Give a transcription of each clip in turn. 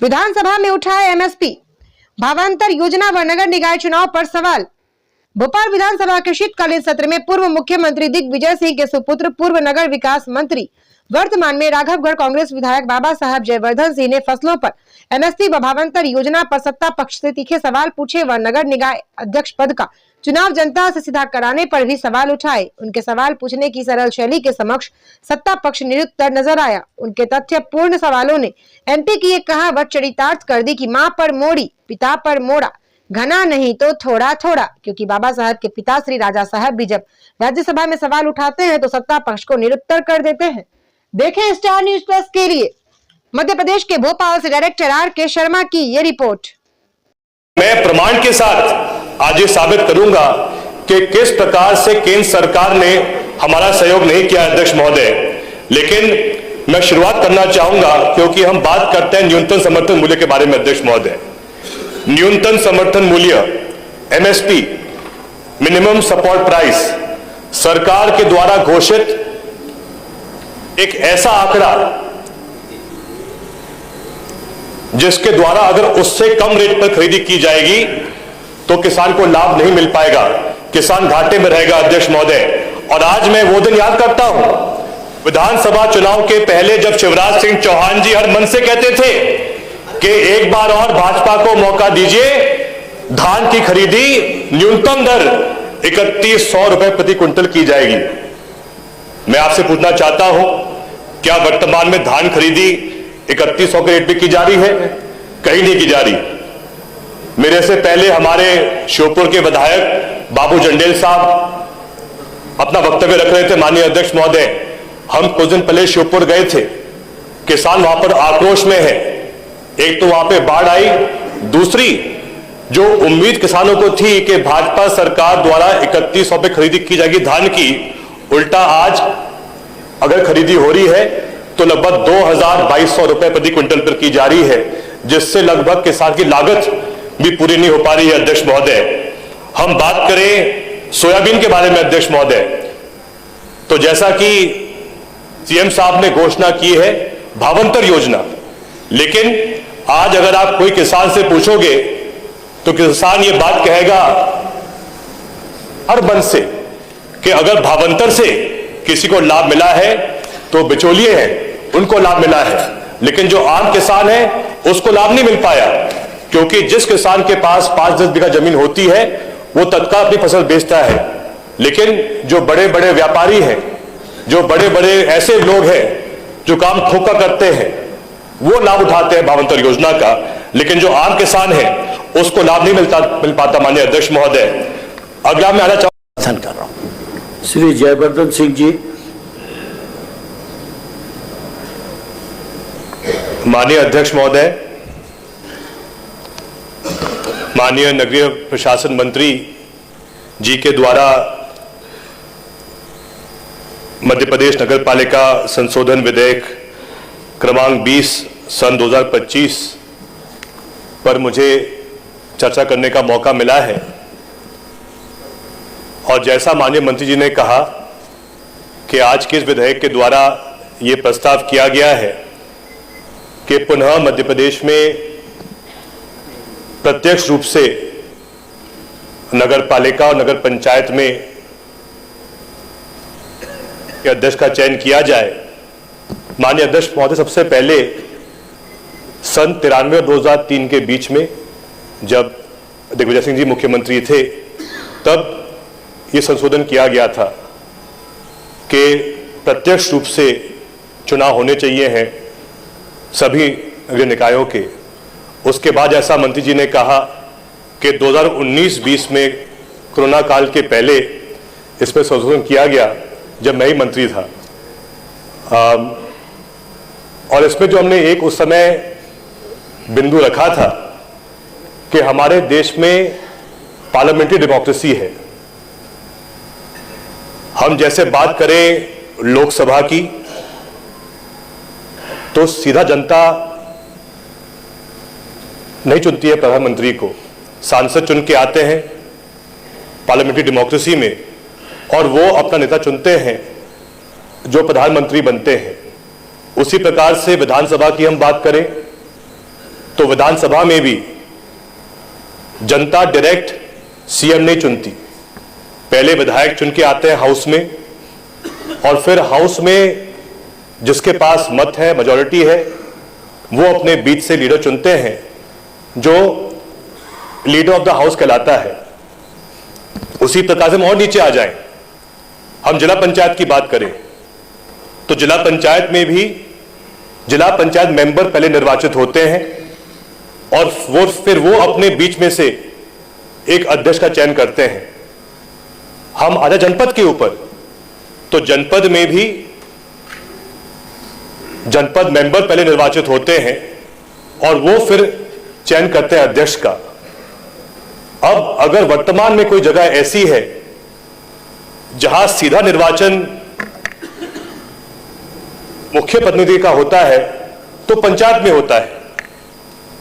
विधानसभा में उठाए एमएसपी भावांतर योजना व नगर निकाय चुनाव पर सवाल। भोपाल विधानसभा के शीतकालीन सत्र में पूर्व मुख्यमंत्री दिग्विजय सिंह के सुपुत्र पूर्व नगर विकास मंत्री वर्तमान में राघवगढ़ कांग्रेस विधायक बाबा साहब जयवर्धन सिंह ने फसलों पर एमएसपी व भावांतर योजना पर सत्ता पक्ष से तीखे सवाल पूछे व नगर निकाय अध्यक्ष पद का चुनाव जनता से सीधा कराने पर भी सवाल उठाए। उनके सवाल पूछने की सरल शैली के समक्ष सत्ता पक्ष निरुत्तर नजर आया। उनके तथ्यपूर्ण सवालों ने एमपी की एक कहावत चरितार्थ कर दी कि माँ पर मोड़ी पिता पर मोड़ा, घना नहीं तो थोड़ा थोड़ा, क्योंकि बाबा साहब के पिता श्री राजा साहब भी जब राज्यसभा में सवाल उठाते हैं तो सत्ता पक्ष को निरुत्तर कर देते हैं। देखें स्टार न्यूज प्लस के लिए मध्य प्रदेश के भोपाल से डायरेक्टर आर.के. शर्मा की ये रिपोर्ट। मैं प्रमाण के साथ आज ये साबित करूंगा कि किस प्रकार से केंद्र सरकार ने हमारा सहयोग नहीं किया अध्यक्ष महोदय। लेकिन मैं शुरुआत करना चाहूंगा क्योंकि हम बात करते हैं न्यूनतम समर्थन मूल्य के बारे में अध्यक्ष महोदय। न्यूनतम समर्थन मूल्य एमएसपी मिनिमम सपोर्ट प्राइस सरकार के द्वारा घोषित एक ऐसा आंकड़ा जिसके द्वारा अगर उससे कम रेट पर खरीदी की जाएगी तो किसान को लाभ नहीं मिल पाएगा, किसान घाटे में रहेगा अध्यक्ष महोदय। और आज मैं वो दिन याद करता हूं विधानसभा चुनाव के पहले जब शिवराज सिंह चौहान जी हर मन से कहते थे कि एक बार और भाजपा को मौका दीजिए, धान की खरीदी न्यूनतम दर 3100 रुपए प्रति क्विंटल की जाएगी। मैं आपसे पूछना चाहता हूं, क्या वर्तमान में धान खरीदी 3100 के रेट पे की जा रही है? कहीं नहीं की जा रही। मेरे से पहले हमारे श्योपुर के विधायक बाबू जंडेल साहब अपना वक्तव्य रख रहे थे। माननीय अध्यक्ष महोदय, हम कुछ दिन पहले श्योपुर गए थे, किसान वहां पर आक्रोश में है। एक तो वहां पे बाढ़ आई, दूसरी जो उम्मीद किसानों को थी कि भाजपा सरकार द्वारा 3100 पे खरीदी की जाएगी धान की, उल्टा आज अगर खरीदी हो रही है तो लगभग 2200 रुपए प्रति क्विंटल पर की जा रही है, जिससे लगभग किसान की लागत भी पूरी नहीं हो पा रही है अध्यक्ष महोदय। हम बात करें सोयाबीन के बारे में अध्यक्ष महोदय, तो जैसा कि सीएम साहब ने घोषणा की है भावांतर योजना, लेकिन आज अगर आप कोई किसान से पूछोगे तो किसान ये बात कहेगा हर मन से कि अगर भावांतर से किसी को लाभ मिला है तो बिचौलिए हैं उनको लाभ मिला है, लेकिन जो आम किसान है उसको लाभ नहीं मिल पाया। क्योंकि जिस किसान के पास 5-10 बीघा जमीन होती है वो तत्काल अपनी फसल बेचता है, लेकिन जो बड़े बड़े व्यापारी हैं, जो बड़े बड़े ऐसे लोग हैं जो काम ठोका करते हैं, वो लाभ उठाते हैं भावांतर योजना का, लेकिन जो आम किसान है उसको लाभ नहीं मिल पाता। माननीय अध्यक्ष महोदय, अगला मैं आना चाहूंगा कर रहा हूं श्री जयवर्धन सिंह जी। माननीय अध्यक्ष महोदय, माननीय नगरीय प्रशासन मंत्री जी के द्वारा मध्य प्रदेश नगर पालिका संशोधन विधेयक क्रमांक 20 सन 2025 पर मुझे चर्चा करने का मौका मिला है। और जैसा माननीय मंत्री जी ने कहा कि आज के इस विधेयक के द्वारा ये प्रस्ताव किया गया है कि पुनः मध्य प्रदेश में प्रत्यक्ष रूप से नगर पालिका और नगर पंचायत में अध्यक्ष का चयन किया जाए। माननीय अध्यक्ष महोदय, सबसे पहले सन 93 और 2003 के बीच में जब दिग्विजय सिंह जी मुख्यमंत्री थे तब ये संशोधन किया गया था कि प्रत्यक्ष रूप से चुनाव होने चाहिए हैं सभी नगरीय निकायों के। उसके बाद ऐसा मंत्री जी ने कहा कि 2019-20 में कोरोना काल के पहले इसमें संशोधन किया गया जब मैं ही मंत्री था। और इसमें जो हमने एक उस समय बिंदु रखा था कि हमारे देश में पार्लियामेंट्री डेमोक्रेसी है। हम जैसे बात करें लोकसभा की तो सीधा जनता नहीं चुनती है प्रधानमंत्री को, सांसद चुन के आते हैं पार्लियामेंट्री डेमोक्रेसी में, और वो अपना नेता चुनते हैं जो प्रधानमंत्री बनते हैं। उसी प्रकार से विधानसभा की हम बात करें तो विधानसभा में भी जनता डायरेक्ट सीएम नहीं चुनती। पहले विधायक चुन के आते हैं हाउस में, और फिर हाउस में जिसके पास मत है, मेजॉरिटी है, वो अपने बीच से लीडर चुनते हैं, जो लीडर ऑफ द हाउस कहलाता है। उसी प्रकार से हम और नीचे आ जाएं, हम जिला पंचायत की बात करें तो जिला पंचायत में भी जिला पंचायत मेंबर पहले निर्वाचित होते हैं, और फिर वो अपने बीच में से एक अध्यक्ष का चयन करते हैं। हम आधा जनपद के ऊपर, तो जनपद में भी जनपद मेंबर पहले निर्वाचित होते हैं और वो फिर चयन करते हैं अध्यक्ष का। अब अगर वर्तमान में कोई जगह ऐसी है जहां सीधा निर्वाचन मुख्य प्रतिनिधि का होता है तो पंचायत में होता है,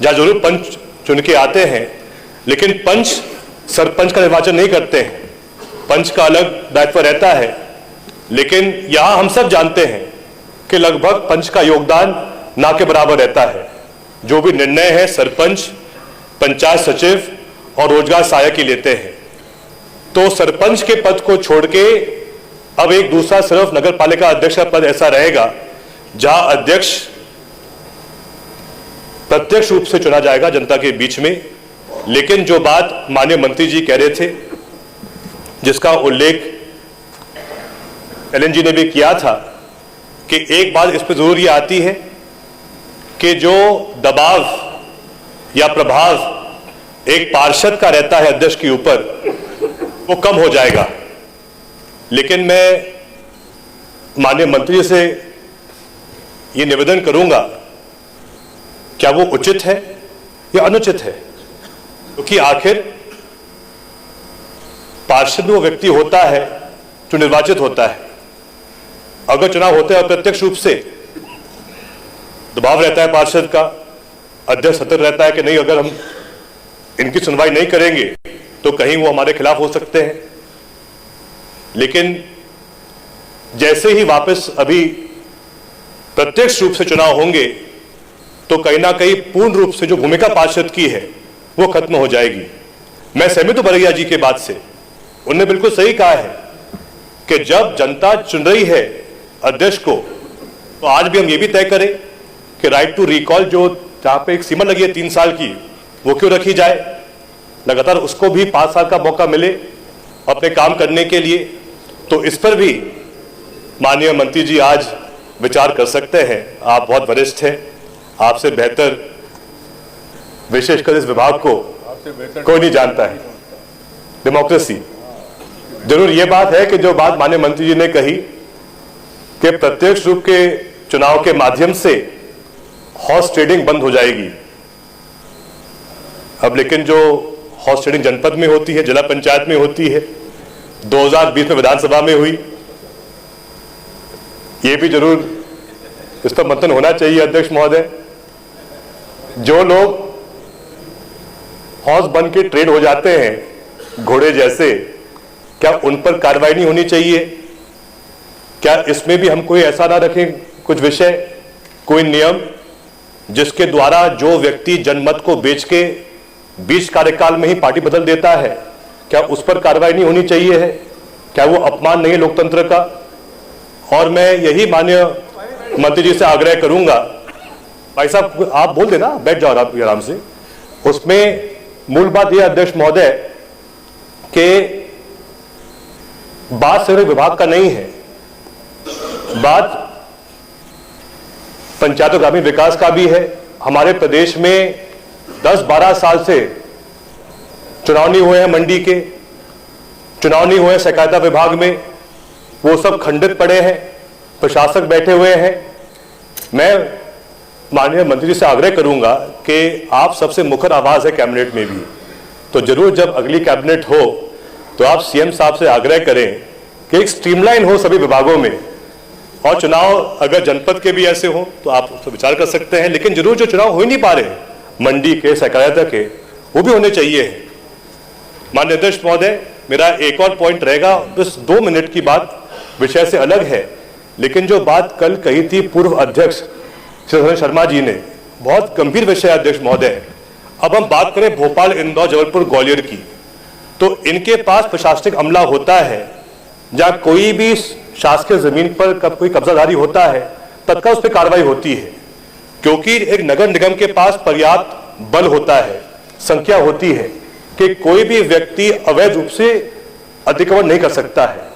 जहां जरूर पंच चुन के आते हैं, लेकिन पंच सरपंच का निर्वाचन नहीं करते हैं। पंच का अलग दायित्व रहता है, लेकिन यहां हम सब जानते हैं कि लगभग पंच का योगदान ना के बराबर रहता है। जो भी निर्णय है सरपंच, पंचायत सचिव और रोजगार सहायक ही लेते हैं। तो सरपंच के पद को छोड़ के अब एक दूसरा सिर्फ नगर पालिका अध्यक्ष का पद ऐसा रहेगा जहां अध्यक्ष प्रत्यक्ष रूप से चुना जाएगा जनता के बीच में। लेकिन जो बात माननीय मंत्री जी कह रहे थे, जिसका उल्लेख एलन जी ने भी किया था, कि एक बात इस पर जरूर ये आती है कि जो दबाव या प्रभाव एक पार्षद का रहता है अध्यक्ष के ऊपर, वो कम हो जाएगा। लेकिन मैं माननीय मंत्री जी से ये निवेदन करूंगा, क्या वो उचित है या अनुचित है? क्योंकि आखिर पार्षद वो व्यक्ति होता है जो निर्वाचित होता है। अगर चुनाव होते हैं अप्रत्यक्ष रूप से दबाव रहता है पार्षद का, अध्यक्ष सतर्क रहता है कि नहीं, अगर हम इनकी सुनवाई नहीं करेंगे तो कहीं वो हमारे खिलाफ हो सकते हैं। लेकिन जैसे ही वापस अभी प्रत्यक्ष रूप से चुनाव होंगे तो कहीं ना कहीं पूर्ण रूप से जो भूमिका पार्षद की है वो खत्म हो जाएगी। मैं सहमत हूं बरैया जी के बात से, उन्होंने बिल्कुल सही कहा है कि जब जनता चुन रही है अध्यक्ष को, तो आज भी हम ये भी तय करें कि राइट टू रिकॉल जो जहां पे एक सीमा लगी है 3 साल की, वो क्यों रखी जाए, लगातार उसको भी 5 साल का मौका मिले अपने काम करने के लिए। तो इस पर भी माननीय मंत्री जी आज विचार कर सकते हैं। आप बहुत वरिष्ठ हैं, आपसे बेहतर विशेषकर इस विभाग को कोई नहीं जानता है, डेमोक्रेसी। जरूर ये बात है कि जो बात माननीय मंत्री जी ने कही कि प्रत्यक्ष रूप के चुनाव के माध्यम से हॉर्स ट्रेडिंग बंद हो जाएगी। अब लेकिन जो हॉर्स ट्रेडिंग जनपद में होती है, जिला पंचायत में होती है, 2020 में विधानसभा में हुई, ये भी जरूर इस पर मंथन होना चाहिए अध्यक्ष महोदय। जो लोग हॉर्स बन के ट्रेड हो जाते हैं घोड़े जैसे, क्या उन पर कार्रवाई नहीं होनी चाहिए? क्या इसमें भी हम कोई ऐसा ना रखें, कुछ विषय, कोई नियम जिसके द्वारा जो व्यक्ति जनमत को बेच के 20 कार्यकाल में ही पार्टी बदल देता है, क्या उस पर कार्रवाई नहीं होनी चाहिए है? क्या वो अपमान नहीं है लोकतंत्र का? और मैं यही माननीय मंत्री जी से आग्रह करूंगा, भाई साहब आप बोल देना, बैठ जाओ आराम से। उसमें मूल बात यह अध्यक्ष महोदय कि बात सिर्फ विभाग का नहीं है, बात पंचायत और ग्रामीण विकास का भी है। हमारे प्रदेश में 10-12 साल से चुनाव नहीं हुए हैं, मंडी के चुनाव नहीं हुए हैं, सहकारिता विभाग में वो सब खंडित पड़े हैं, प्रशासक बैठे हुए हैं। मैं माननीय मंत्री जी से आग्रह करूंगा कि आप सबसे मुखर आवाज है कैबिनेट में भी, तो जरूर जब अगली कैबिनेट हो तो आप सीएम साहब से आग्रह करें कि एक स्ट्रीमलाइन हो सभी विभागों में, और चुनाव अगर जनपद के भी ऐसे हो तो आप उस पर विचार कर सकते हैं। लेकिन जरूर जो चुनाव हो ही नहीं पा रहे मंडी के, सहकारिता के, वो भी होने चाहिए। माननीय अध्यक्ष महोदय, मेरा एक और पॉइंट रहेगा, बस 2 मिनट की बात, विषय से अलग है, लेकिन जो बात कल कही थी पूर्व अध्यक्ष श्री शर्मा जी ने, बहुत गंभीर विषय है अध्यक्ष महोदय। अब हम बात करें भोपाल, इंदौर, जबलपुर, ग्वालियर की, तो इनके पास प्रशासनिक अमला होता है। जहां कोई भी शासकीय जमीन पर कब कोई कब्जाधारी होता है तत्काल उस पर कार्रवाई होती है, क्योंकि एक नगर निगम के पास पर्याप्त बल होता है, संख्या होती है कि कोई भी व्यक्ति अवैध रूप से अतिक्रमण नहीं कर सकता है।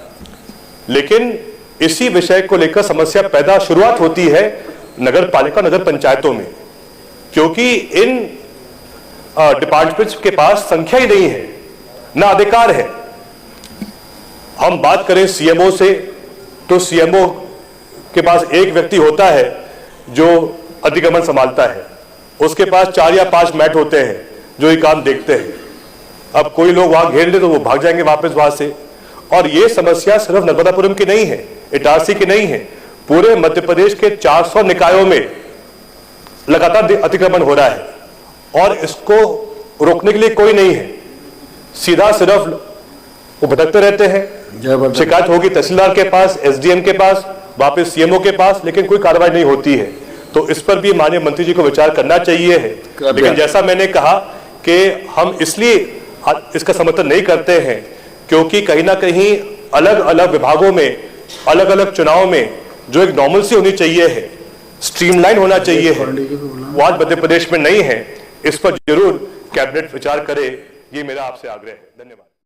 लेकिन इसी विषय को लेकर समस्या पैदा शुरुआत होती है नगर पालिका, नगर पंचायतों में, क्योंकि इन डिपार्टमेंट्स के पास संख्या ही नहीं है, ना अधिकार है। हम बात करें सीएमओ से, तो सीएमओ के पास एक व्यक्ति होता है जो अतिक्रमण संभालता है, उसके पास 4 या 5 मैट होते हैं जो ये काम देखते हैं। अब कोई लोग वहां घेर ले तो वो भाग जाएंगे वापस वहां से। और ये समस्या सिर्फ नर्मदापुरम की नहीं है, इटारसी की नहीं है, पूरे मध्य प्रदेश के 400 निकायों में लगातार अतिक्रमण हो रहा है और इसको रोकने के लिए कोई नहीं है। सीधा सिर्फ वो भटकते रहते हैं, शिकायत होगी तहसीलदार के पास, एसडीएम के पास, वापस सीएमओ के पास, लेकिन कोई कार्रवाई नहीं होती है। तो इस पर भी माननीय मंत्री जी को विचार करना चाहिए है। लेकिन जैसा मैंने कहा कि हम इसलिए इसका समर्थन नहीं करते हैं क्योंकि कहीं ना कहीं अलग अलग विभागों में, अलग अलग चुनाव में जो एक नॉर्मलसी होनी चाहिए है, स्ट्रीमलाइन होना चाहिए है, वो आज मध्य प्रदेश में नहीं है। इस पर जरूर कैबिनेट विचार करे, ये मेरा आपसे आग्रह है। धन्यवाद।